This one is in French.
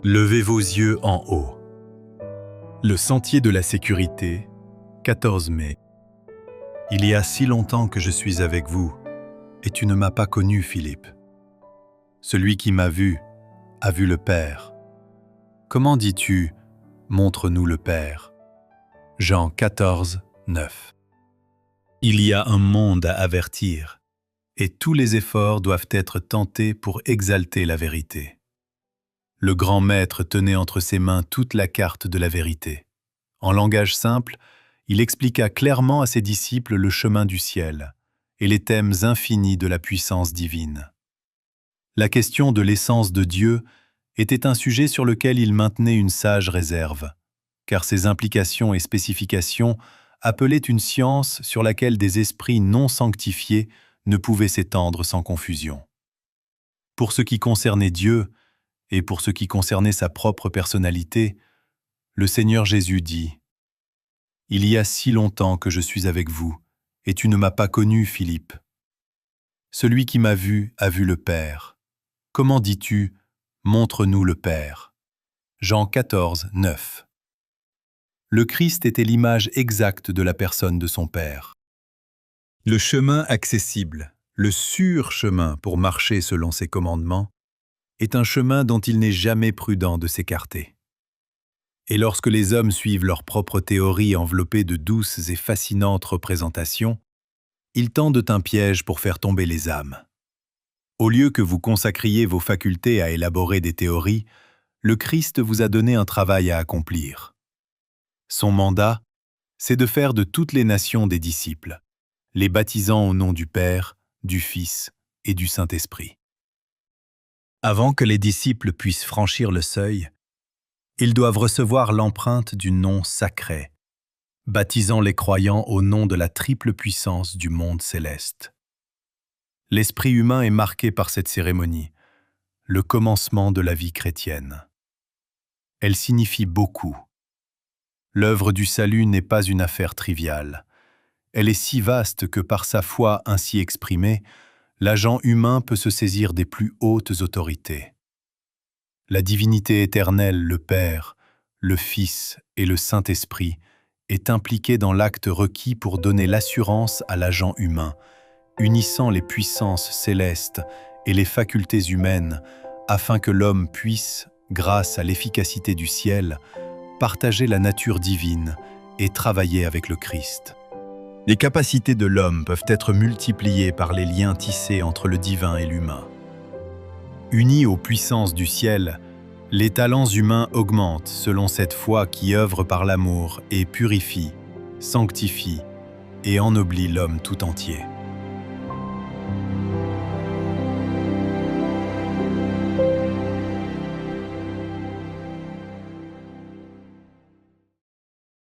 Levez vos yeux en haut. Le sentier de la sécurité, 14 mai. Il y a si longtemps que je suis avec vous, et tu ne m'as pas connu, Philippe. Celui qui m'a vu a vu le Père. Comment dis-tu, montre-nous le Père? Jean 14, 9. Il y a un monde à avertir, et tous les efforts doivent être tentés pour exalter la vérité. Le grand maître tenait entre ses mains toute la carte de la vérité. En langage simple, il expliqua clairement à ses disciples le chemin du ciel et les thèmes infinis de la puissance divine. La question de l'essence de Dieu était un sujet sur lequel il maintenait une sage réserve, car ses implications et spécifications appelaient une science sur laquelle des esprits non sanctifiés ne pouvaient s'étendre sans confusion. Pour ce qui concernait Dieu, et pour ce qui concernait sa propre personnalité, le Seigneur Jésus dit « Il y a si longtemps que je suis avec vous, et tu ne m'as pas connu, Philippe. Celui qui m'a vu a vu le Père. Comment dis-tu, montre-nous le Père ?» Jean 14, 9. Le Christ était l'image exacte de la personne de son Père. Le chemin accessible, le sûr chemin pour marcher selon ses commandements, est un chemin dont il n'est jamais prudent de s'écarter. Et lorsque les hommes suivent leur propre théorie enveloppée de douces et fascinantes représentations, ils tendent un piège pour faire tomber les âmes. Au lieu que vous consacriez vos facultés à élaborer des théories, le Christ vous a donné un travail à accomplir. Son mandat, c'est de faire de toutes les nations des disciples, les baptisant au nom du Père, du Fils et du Saint-Esprit. Avant que les disciples puissent franchir le seuil, ils doivent recevoir l'empreinte du nom sacré, baptisant les croyants au nom de la triple puissance du monde céleste. L'esprit humain est marqué par cette cérémonie, le commencement de la vie chrétienne. Elle signifie beaucoup. L'œuvre du salut n'est pas une affaire triviale. Elle est si vaste que par sa foi ainsi exprimée, l'agent humain peut se saisir des plus hautes autorités. La divinité éternelle, le Père, le Fils et le Saint-Esprit est impliquée dans l'acte requis pour donner l'assurance à l'agent humain, unissant les puissances célestes et les facultés humaines afin que l'homme puisse, grâce à l'efficacité du ciel, partager la nature divine et travailler avec le Christ. Les capacités de l'homme peuvent être multipliées par les liens tissés entre le divin et l'humain. Unis aux puissances du ciel, les talents humains augmentent selon cette foi qui œuvre par l'amour et purifie, sanctifie et ennoblit l'homme tout entier.